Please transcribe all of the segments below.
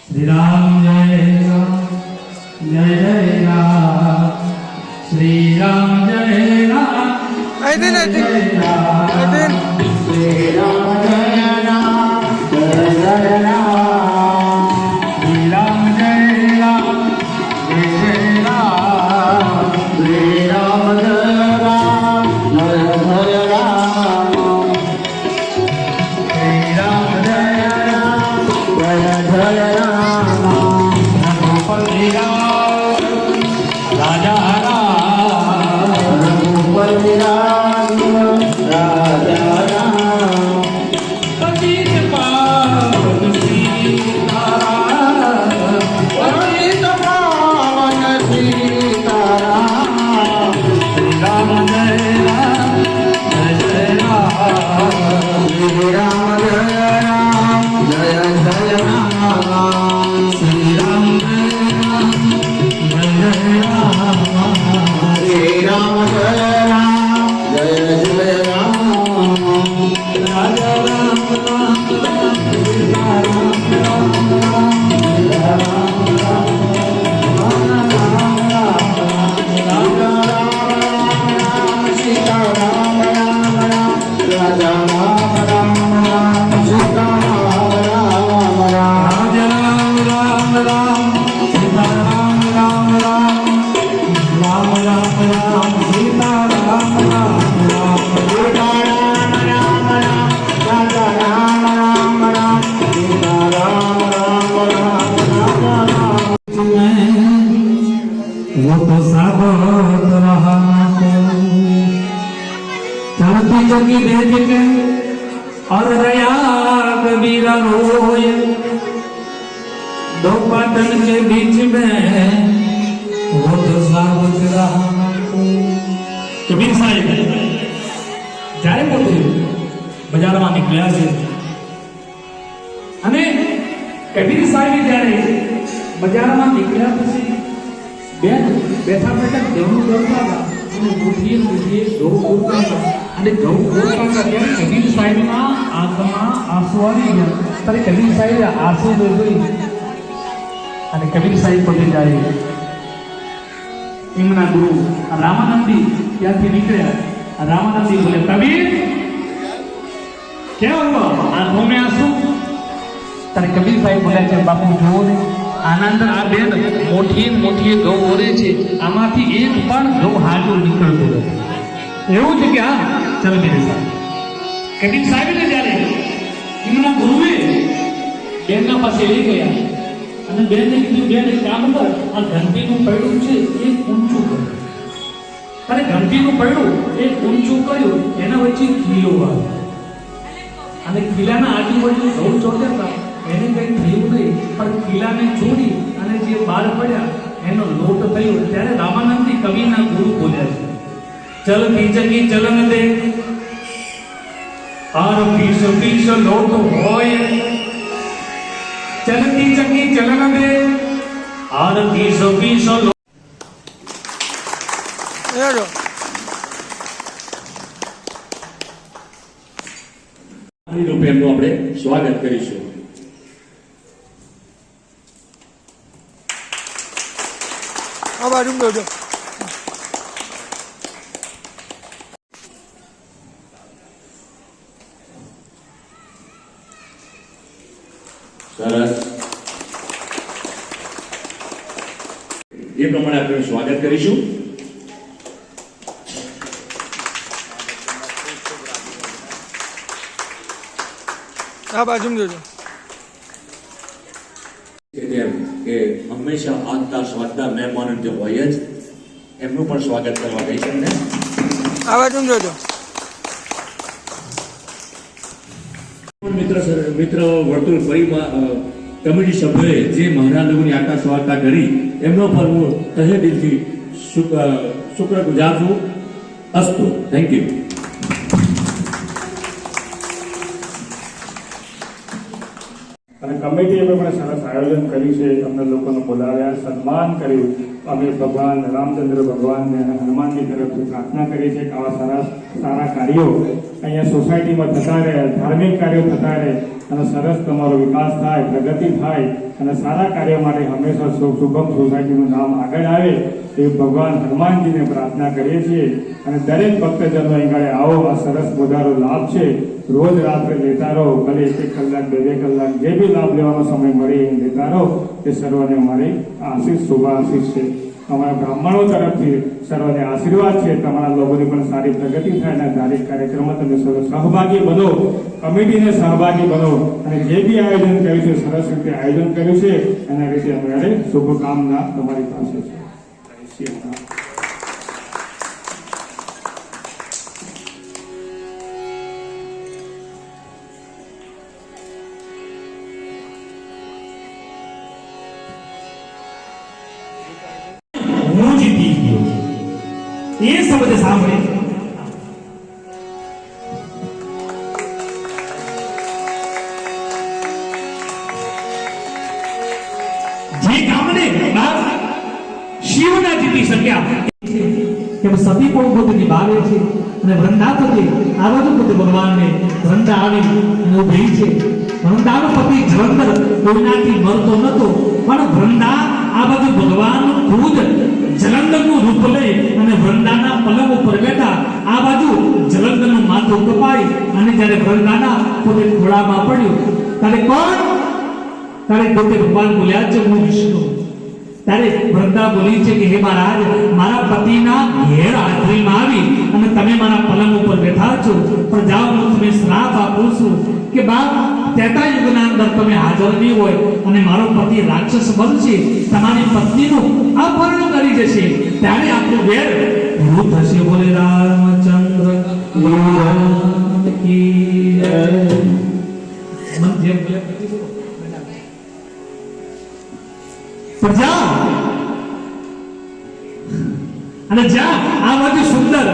श्री राम जय राम जय जय राम श्री राम जय राम जय राम श्री राम जय राम जय जय राम श्री राम जय राम जय जय राम श्री राम जय राम जय जय राम श्री राम जय राम जय जय राम राजा राम रघुपति राम राजा राम पतित पावन सीताराम पतित पावन सीताराम श्री राम जय राम जय जय राम श्री राम जय राम जय जय राम श्री राम वो तो सब रहा चलती जगी भेज के और रया कबीरा रोय दो पाटन के बीच में वो तो सब रहा कबीर साहिब जारे पोते બજારમાં નીકળ્યા છે અને કબીર સાહેબ જ્યારે બજારમાં નીકળ્યા પછી બેન બેઠા બેઠા ઘઉં દોરતા હતા અને મુઠ્ઠીએ ઘઉં દોરતા હતા અને ઘઉં દોરતા હતા ત્યારે કબીર સાહેબના આંખમાં આંસુ આવી ગયા ત્યારે કબીર સાહેબે આંસુ જોઈ અને કબીર સાહેબ પોતે જાય એમના ગુરુ રામાનંદી ત્યાંથી નીકળ્યા रामानंदी बोले कबीर क्या हुआ आंखों में आंसू तारे कबीर साहिब बोले છે બાપુ જુઓ ને આનંદ આ બેન મોટી મોટી ગૌ ઓરે છે આમાંથી એક પણ ગૌ હાજર નીકળતો નથી એવું છે કે હા ચલ મેરે સાથ કબીર સાહેબ ને જ્યારે એમના ગુરુએ બેનના પાસે લઈ ગયા અને બેનને કીધું બેન એક કામ કર આ ઘંટીનું પૈડું છે એ ઊંચું કર તારે ઘંટીનું પૈડું એ ઊંચું કર્યું એના વચ્ચે ખીલો આવ્યો અને ખીલાના આજુબાજુ ઘઉં ચોટ્યા હતા એને કંઈ થયું નહીં, પણ કિલ્લાને છોડી અને જે બહાર પડ્યા એનો લોટ થયો. ત્યારે રામાનંદજી કવિના ગુરુ બોલ્યા છે, ચલતી ચકી ચલન દે આર પીસ પીસ લોટ હોય, ચલતી ચકી ચલન દે આર પીસ પીસ લોટ. રૂપે એમનું આપણે સ્વાગત કરીશું. સરસ. એ પ્રમાણે આપણે સ્વાગત કરીશું. કે હંમેશા આગતા સ્વાગતા મહેમાનો જે હોય જ એમનું પણ સ્વાગત કરવા ગઈ છે ને. મિત્ર વર્તુળ પરિવાર કમિટી સભ્યોએ જે મહારાજ લોકોની આગતા સ્વાગતા કરી એમનો પર હું તહે દિલથી શુક્રગુજાર છું. અસ્તુ. Thank you. અને કમિટીએ પણ સરસ આયોજન કર્યું છે. અમને લોકોને બોલાવ્યા, સન્માન કર્યું. અમે ભગવાન રામચંદ્ર ભગવાનને અને હનુમાનજી તરફથી પ્રાર્થના કરી છે કે આવા સારા કાર્યો અહીંયા સોસાયટીમાં થતા રહે, ધાર્મિક કાર્યો થતા રહે અને સરસ તમારો વિકાસ થાય, પ્રગતિ થાય અને સારા કાર્યો માટે હંમેશા શુભમ સોસાયટીનું નામ આગળ આવે એ ભગવાન હનુમાનજીને પ્રાર્થના કરીએ છીએ. અને દરેક ભક્તજનો અહીં આવો, આ સરસ વધારો લાભ છે. રોજ રાત્રે લેતા રહો, ભલે 1 કલાક 2 કલાક જે બી લાભ લેવાનો સમય મળે એ લેતા રહો. તે સર્વને અમારી આશીષ, શુભ આશીષ છે. અમારા બ્રાહ્મણો તરફથી સર્વને આશીર્વાદ છે. તમારા લોકોની પણ સારી પ્રગતિ થાય અને ધાર્મિક કાર્યક્રમમાં તમે સહભાગી બનો, કમિટીને સહભાગી બનો અને જે બી આયોજન કર્યું છે સરસ રીતે આયોજન કર્યું છે એના રીતે અમારે શુભકામના તમારી પાસે છે. હું જીતી ગયો એ શબ્દ સાંભળે જે કામને શિવના જીતી શક્યા કે સતી પણ પોતે નિભાવે છે અને વૃંદા પોતે આ બાજુ પોતે ભગવાનને વૃંદા આવી અને ઉભી છે. વૃંદાનો પતિ જલંધર કોઈનાથી મરતો નતો, પણ વૃંદા આ બાજુ ભગવાન ખુદ જલંધરનું રૂપ લઈ અને વૃંદાના પલંગ ઉપર બેઠા. આ બાજુ જલંધરનું માથું કપાઈ અને જ્યારે વૃંદાના પોતે ખોળામાં પડ્યું ત્યારે કોણ? ત્યારે પોતે ભગવાન બોલ્યા છે હું વિષ્ણુ. ત્યારે વૃંદા બોલી છે કે હે મહારાજ, મારા પતિના ઘેર હાજરીમાં આવી અને તમે મારા પલંગ ઉપર બેઠા છો, પણ જાઓ હું તમને શ્રાપ આપું છું કે બાપ ત્રેતા યુગના અંદર તમે હાજર નહીં હોય અને મારો પતિ રાક્ષસ બનશે, તમારી પત્નીનું અપહરણ કરી જશે, ત્યારે આપણું વેર પૂરું થશે. બોલે રામચંદ્ર ભગવાન કી જય. મન જેમ બોલે પ્રજા અને જ્યાં આ બાજુ સુંદર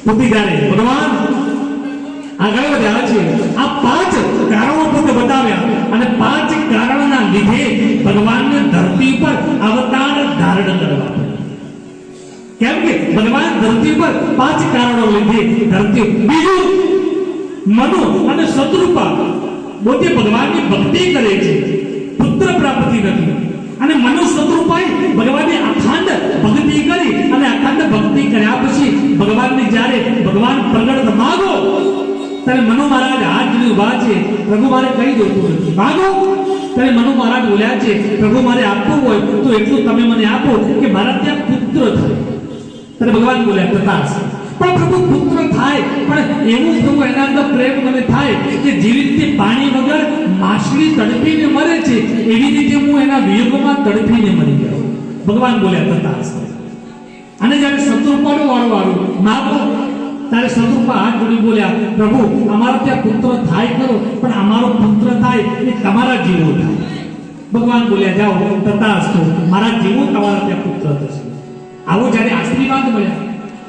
પુતિગારે ભગવાન આગળ વધ્યા છે. આ 5 કારણો પોતે બતાવ્યા અને 5 કારણોના લીધે ભગવાનને ધરતી પર અવતાર ધારણ કરવા પડ્યું. કેમ કે ભગવાન ધરતી પર 5 કારણો લીધે ધરતી. બીજું, મનુ અને શત્રુપા પોતે ભગવાનની ભક્તિ કરે છે, પુત્ર પ્રાપ્તિ નથી. અને મનુ શત્રુપાએ ભગવાનની અખંડ ભક્તિ કરી અને અખંડ ભક્તિ કર્યા પછી ભગવાનને જ્યારે ભગવાન પ્રગટ માગો ત્યારે મનુ મહારાજ હાથ જોડી ઊભા છે. પ્રભુ મારે કઈ જોતું નથી, માગો. ત્યારે મનુ મહારાજ બોલ્યા છે પ્રભુ મારે આપવું હોય તો એટલું તમે મને આપો કે મારા ત્યાં પુત્ર થાય. ત્યારે ભગવાન બોલ્યા તથાસ્તુ. પણ પ્રભુ પુત્ર થાય, પણ એવું પ્રભુ એના અંદર પ્રેમ મને થાય કે જેવી રીતે પાણી વગર માછલી તડપીને મરે છે એવી રીતે હું એના વિયોગમાં તડપીને મરી ગયો. ભગવાન બોલ્યા તથાસ્તુ. અને જ્યારે શત્રુપાનો વારો માગો ત્યારે શત્રુપા હાથ જોડી બોલ્યા, પ્રભુ અમારા ત્યાં પુત્ર થાય ખરો, પણ અમારો પુત્ર થાય એ તમારા જેવો થાય. ભગવાન બોલ્યા, જાઓ તથાસ્તુ, મારા જેવો તમારા ત્યાં પુત્ર થશે. આવો જ્યારે આશીર્વાદ મળ્યા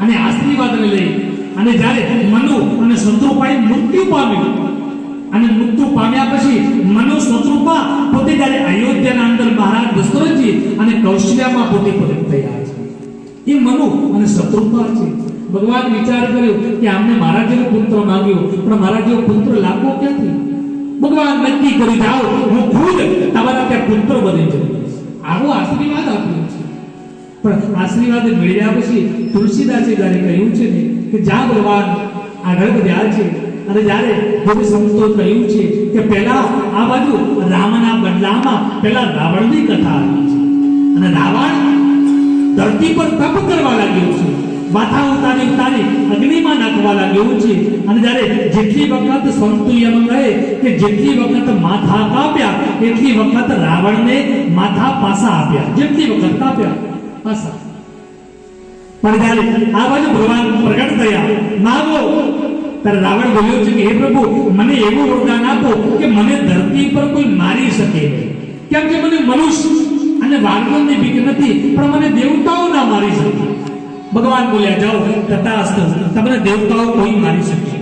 અને આશીર્વાદને લઈ અને જ્યારે મનુ અને શત્રુપાએ મૃત્યુ પામ્યું અને મૃત્યુ પામ્યા પછી મનુ શત્રુપા પોતે જ્યારે અયોધ્યાના અંદર મહારાજ દશરથજી અને કૌશલ્યામાં પોતે પ્રગટ થયા છે. એ મનુ અને શત્રુપા છે. ભગવાન વિચાર કર્યો કે આમને મારા જેવો પુત્ર માંગ્યો, પણ મારા જેવો પુત્ર લાગવો ક્યાંથી? ભગવાન નક્કી કરી, જાઓ હું ખુદ તમારા ત્યાં પુત્ર બની જઈશ. આવો આશીર્વાદ આપ્યો છે. પણ આશીર્વાદ મેળવ્યા પછી તુલસીદાસે જ્યારે કહ્યું છે ને કે જા ભગવાન આગળ વધ્યા છે અને જ્યારે બધી સંતો કહ્યું છે કે પહેલા આ બાજુ રામના બદલામાં પહેલા રાવણની કથા આવી છે અને રાવણ ધરતી પર તપ કરવા લાગ્યો છે, માથા ઉતારી ઉતારી અગ્નિમાં નાખવા લાગ્યો છે. અને જ્યારે જેટલી વખત સંતો એમ કહે કે જેટલી વખત માથા કાપ્યા એટલી વખત રાવણને માથા પાસા આપ્યા, જેટલી વખત કાપ્યા પાસા. પણ જ્યારે આ બાજુ ભગવાન પ્રગટ થયા, માગો, ત્યારે રાવણ બોલ્યો છે કે હે પ્રભુ, મને એવું વરદાન આપો કે મને ધરતી પર કોઈ મારી શકે નહીં, કેમ કે મને મનુષ્ય અને વાનરોની બીક નથી, પણ મને દેવતાઓ ના મારી શકે. ભગવાન બોલ્યા, જાઓ તથાસ્તુ, તમને દેવતાઓ કોઈ મારી શકે.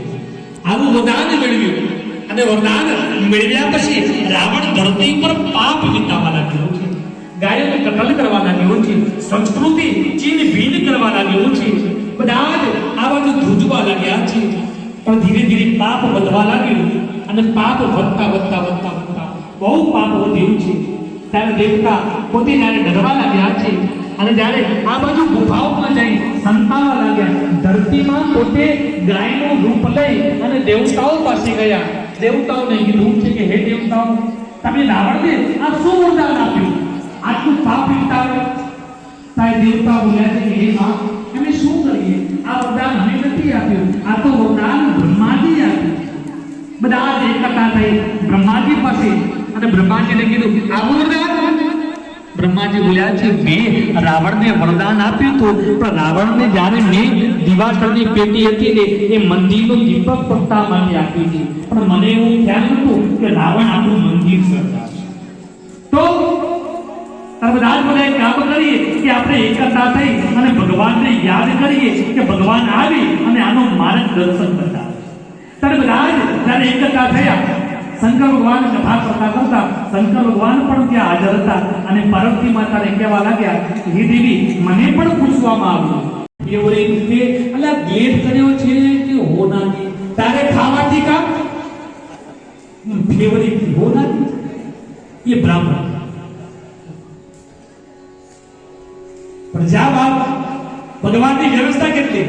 આવું વરદાન મેળવ્યું અને વરદાન મેળવ્યા પછી રાવણ ધરતી પર પાપ વિતાવા લાગ્યો છે, ગાયોને કતલ કરવા લાગ્યો છે, સંસ્કૃતિ ચીન ભીન કરવા લાગ્યો છે. બધા જ આ બાજુ ધ્રુજવા લાગ્યા છે. પણ ધીરે ધીરે પાપ વધવા લાગ્યું અને પાપ વધતા વધતા વધતા વધતા બહુ પાપ વધ્યું છે. ત્યારે દેવતા પોતે જ્યારે ડરવા લાગ્યા છે અને જ્યારે આ બાજુ ગુફાઓમાં જઈ સંતાવા લાગ્યા, ધરતીમાં પોતે ગાયનું રૂપ લઈ અને દેવતાઓ પાસે ગયા. દેવતાઓને કીધું છે કે હે દેવતાઓ, તમે રાવણને આ શું વરદાન આપ્યું, આટલું પાપ વિતાવે? ત્યારે દેવતા બોલ્યા છે કે હે માં, અમે શું કરીએ, આ વરદાન અમે નથી આપ્યું, આ તો વરદાન બ્રહ્માજી આપ્યું. બધા જ એકઠા થઈ બ્રહ્માજી પાસે અને બ્રહ્માજીને કીધું આવું વરદાન. બ્રહ્માજી બોલ્યા છે, મેં રાવણને વરદાન આપ્યું હતું, પણ રાવણને જ્યારે મેં દિવાકરની પેટી હતી ને એ મંદિરનો દીપક પ્રગટા માટે આપ્યું છે, પણ મને એવું ખ્યાલ નહોતું કે રાવણ આપણું મંદિર સર્જાશે. તો બધા જ બધા કામ કરીએ કે આપણે એકઠા થઈ અને ભગવાનને યાદ કરીએ કે ભગવાન આવી અને આનો માર્ગદર્શન બતાવે. ત્યારે બધા જ જ્યારે એકઠા થયા, શંકર ભગવાન કથા કરતા કરતા શંકર ભગવાન પણ ત્યાં હાજર હતા અને પાર્વતી માતાને કહેવા લાગ્યા, હે દેવી, મને પણ પૂછવામાં આવ્યું એવડે કે અલા ગેટ કર્યો છે કે હોનાથી, તારે ખાવાથી કા ફેવરી હોનાથી? એ બ્રાહ્મણ પ્રજાવાદ ભગવાનની વ્યવસ્થા કેટલી?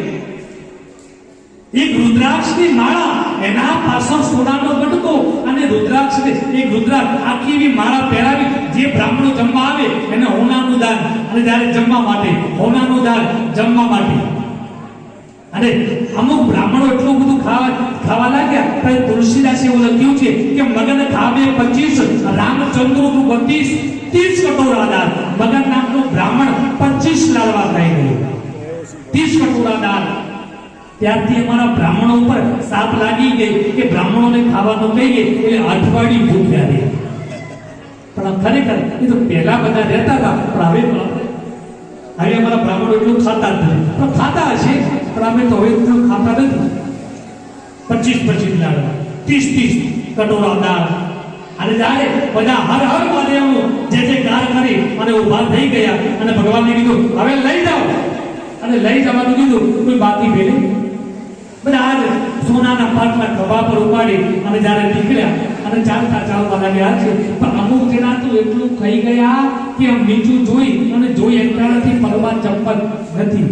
એક રુદ્રાક્ષની માળા, એના પાછળ સોનાનો બટકો અને રુદ્રાક્ષ એક રુદ્રાક્ષ આખી એવી માળા પહેરાવી. જે બ્રાહ્મણો જમવા આવે એને હોનાનું દાન, અને જ્યારે જમવા માટે હોનાનું દાન, જમવા માટે. અને અમુક બ્રાહ્મણો એટલું બધું ખાવા લાગ્યા ત્યારે તુલસીદાસે એવું લખ્યું છે કે મગન ખાવે 25, રામચંદ્રનું 32, 30 કટોરા દાન. મગન નામનો બ્રાહ્મણ 25 લાડવા ખાઈ ગયો, 30 કટોરા દાન. ત્યારથી અમારા બ્રાહ્મણો ઉપર સાપ લાગી ગઈ કે બ્રાહ્મણોને ખાવાનું કહીએ એટલે અઠવાડિયું ભૂખ્યા રહે. પણ ખરેખર એ તો પહેલા બધા રહેતા હતા, પણ હવે અમારા બ્રાહ્મણો એટલું ખાતા જ નથી. પણ ખાતા હશે, પણ અમે તો હવે એટલું ખાતા નથી. 25 લાડવા, 30 કટોરા દાળ. અને જ્યારે બધા હર હર મહાદેવ જે કાર કરી અને ઉભા થઈ ગયા અને ભગવાનને કીધું હવે લઈ જાઓ, અને લઈ જવાનું કીધું, કોઈ બાકી ભેલે બધા જ સોનાના પાટલા ખભા પર ઉપાડી અને જ્યારે નીકળ્યા અને ચાલવા લાગ્યા છે. પણ અમુક જણા તો એટલું ખાઈ ગયા કે આમ નીચું જોઈ અને જોઈ એકટાણાથી પગમાં ચંપલ નથી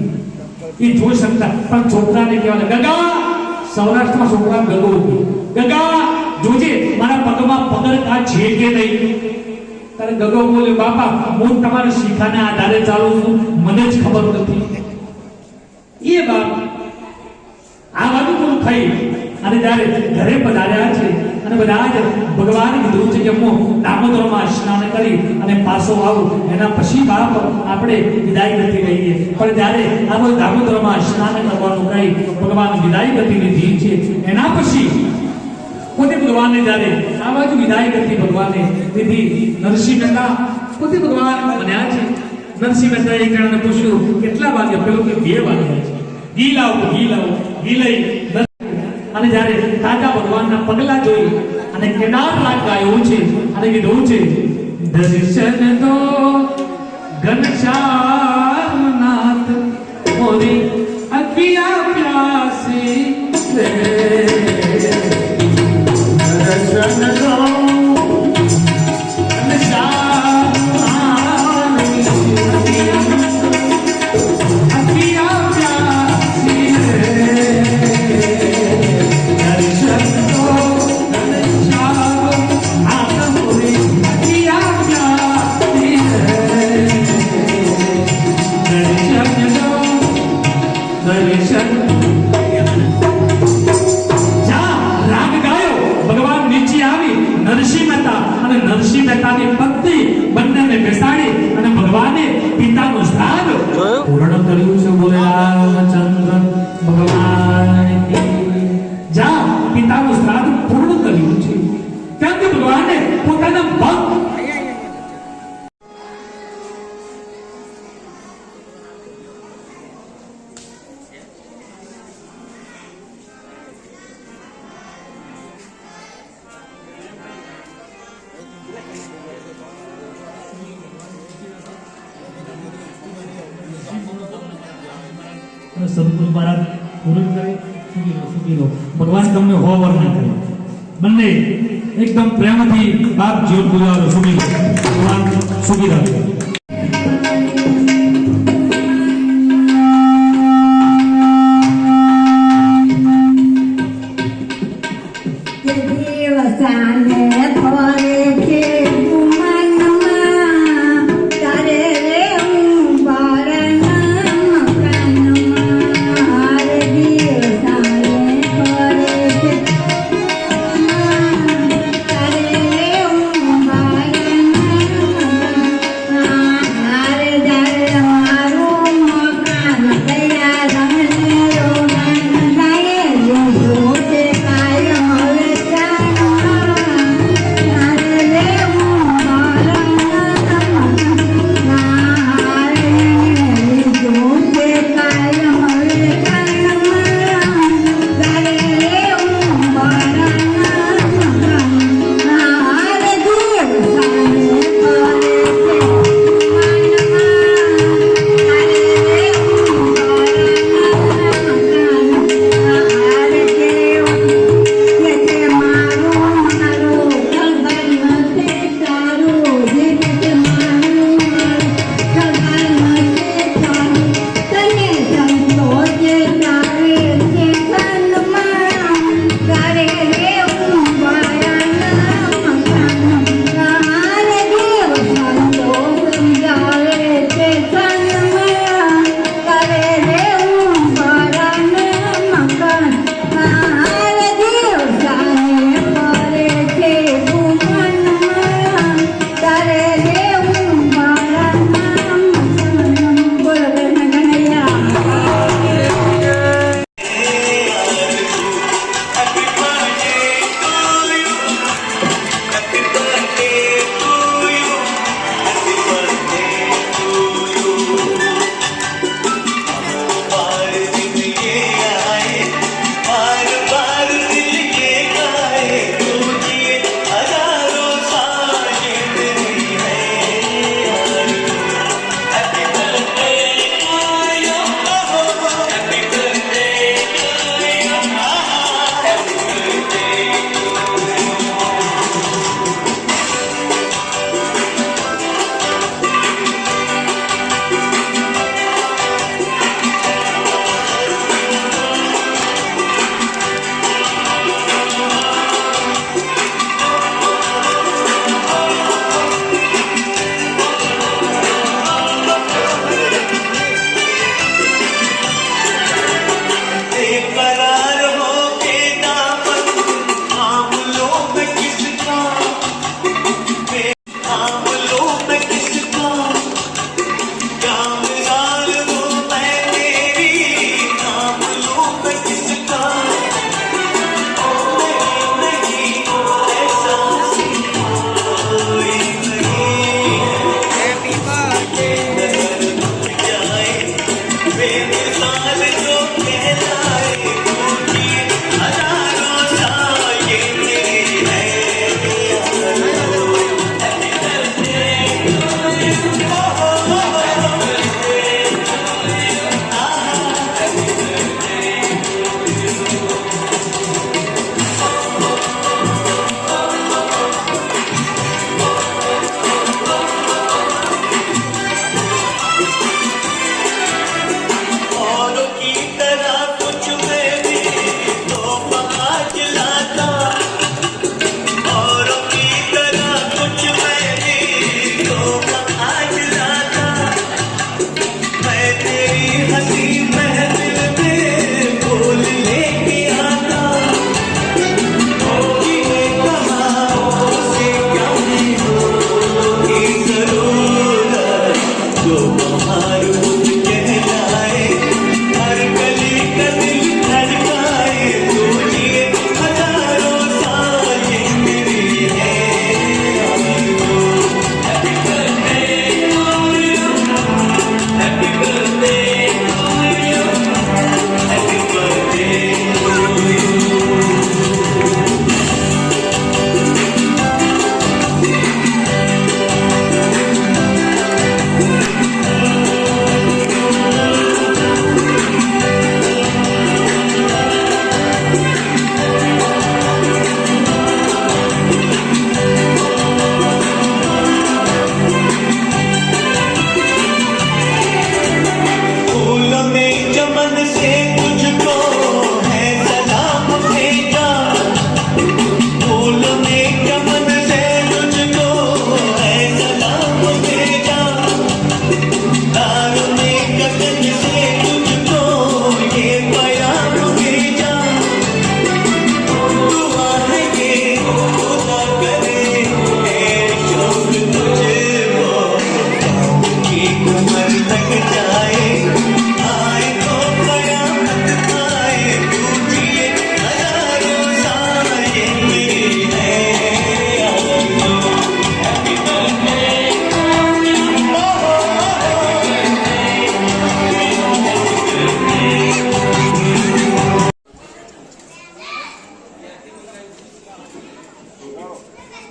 એ જોઈ શકતા. પણ છોકરાને કહેવાય, ગગા, સૌરાષ્ટ્રમાં છોકરા ગગો, ગગા જોજે મારા પગમાં પગરખા છે કે નહીં. ત્યારે ગગો બોલે, બાપા હું તમારા શીખાના આધારે ચાલું છું, મને જ ખબર નથી. એ બાપ આ બધું ખાઈ અને જ્યારે ઘરે પધાર્યા છે અને બધા જ ભગવાન કીધું છે કે હું દામોદરમાં સ્નાન કરી અને પાછો આવું, એના પછી બાપ આપણે વિદાય ગતિ લઈએ. પણ જ્યારે આ બધું દામોદરમાં સ્નાન કરવાનું કહી ભગવાન વિદાય ગતિ લીધી છે, એના પછી પોતે ભગવાનને જ્યારે આ બાજુ વિદાય ગતિ ભગવાને લીધી, નરસિંહ મહેતા પોતે ભગવાન બન્યા છે. નરસિંહ મહેતા એક જણાને પૂછ્યું કેટલા વાગ્યા? પેલો કે 2 વાગ્યા છે. ઘી લાવો, ઘી લાવો. ઘી લઈ અને જ્યારે તાજા ભગવાનના પગલા જોઈ અને કેદાર રાગ ગાયો છે અને કીધું છે દર્શન દો ઘનશ્યામનાથ મોરી અખિયા પ્યાસી રે. દર્શન દો નરસિંહ મહેતાની પત્ની બંનેને બેસાડી અને ભગવાને પિતાનું શ્રાદ્ધ પૂર્ણ કર્યું છે. બોલે રામચંદ્ર ભગવાન કી જય. પિતાનું શ્રાદ્ધ પૂર્ણ કર્યું છે. ત્યાંથી ભગવાને પોતાના ભક્ત સદગુરુ મહારાજ પૂરું કરે. સુખી રહો. ભગવાન તમને હોવર ના કરે. બંને એકદમ પ્રેમથી બાપ જીવન ગુજારો. સુખી રહો. ભગવાન સુખી રહો.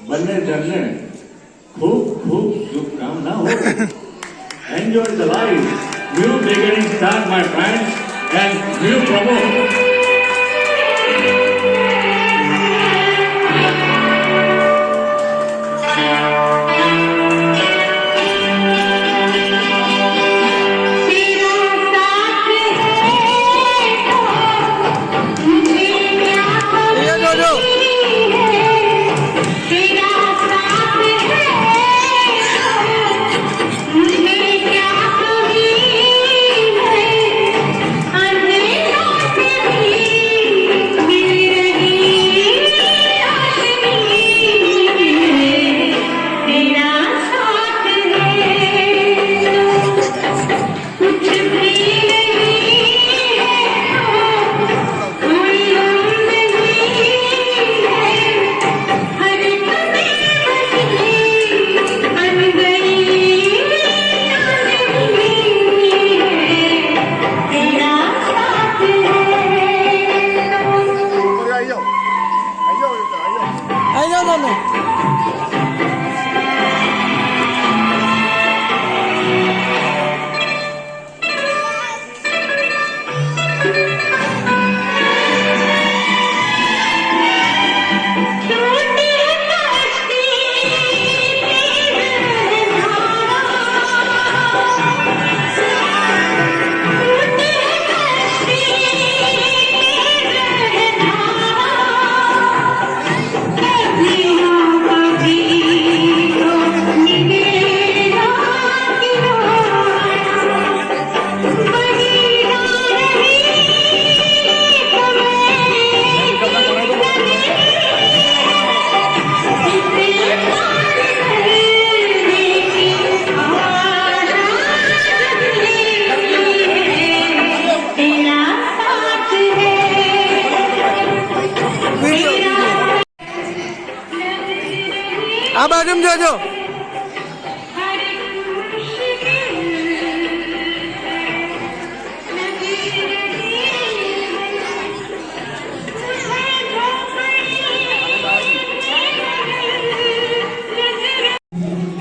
બંને જણને ખૂબ ખૂબ શુભકામનાઓ. Enjoy the life. New beginning start, my friends, and new promote. આ બાજુમાં જોજો.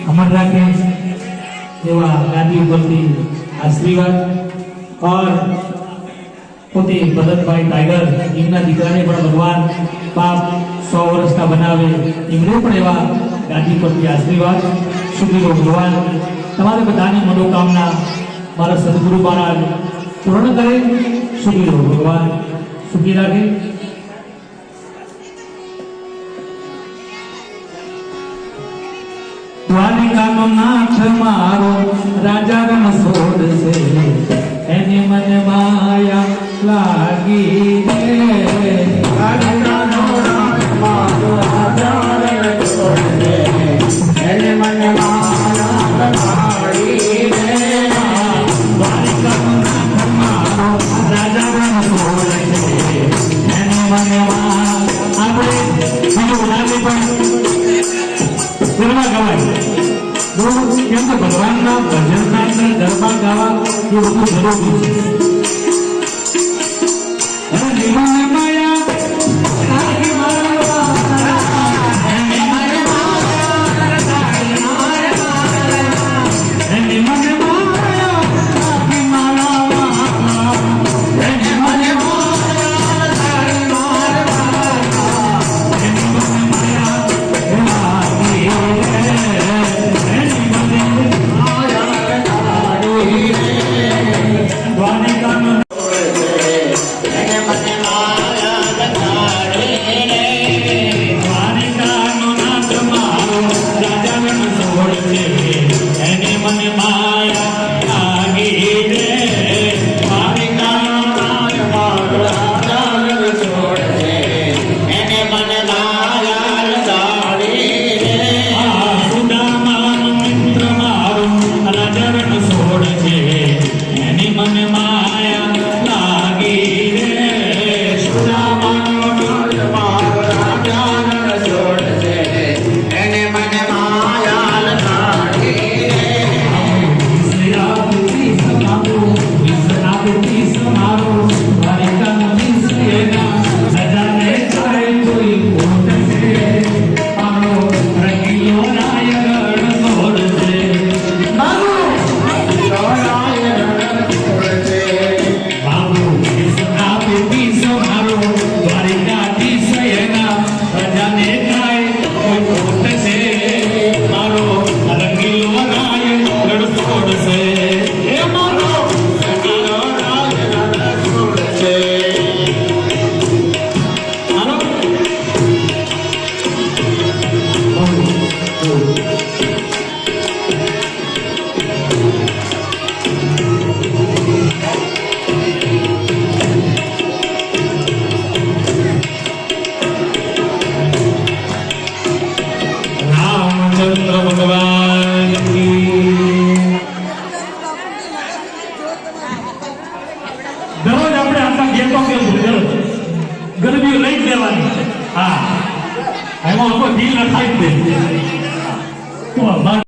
अमर रखे एवं गांधी उपरથી आशीर्वाद और પોતે ભરતભાઈ ટાઈગર એમના દીકરાને પણ ભગવાન બાપ 100 વર્ષના બનાવે એમને પણ એવા ગાંધી પરથી આશીર્વાદ સુખીનો ભગવાન તમારે બધાની મનોકામના મારા સદગુરુ મહારાજ પૂર્ણ કરે. સુખીનો ભગવાન સુખી રાખે. દ્વારિકાનો નાથ મારો રાજા રણછોડ છે એને મને માયા લાગી રે. દ્વારિકાનો નાથ મારો રાજા રણછોડ છે એને મને માયા લાગી રે. દ્વારિકાનો નાથ મારો રાજા રણછોડ છે એને મને માયા. આપણે બીજું બનાવી પણ ગરબા ગવાય કેમ કે ભગવાનના ભજનના અંદર ગરબા ગાવા એ બધું જરૂરી છે. અને જીવનને માયા લાગી મારવા એને મને માયા લાગી મારવા એને મને દ્વારિકા એમાં આખો દિલ રખાઈ જ દે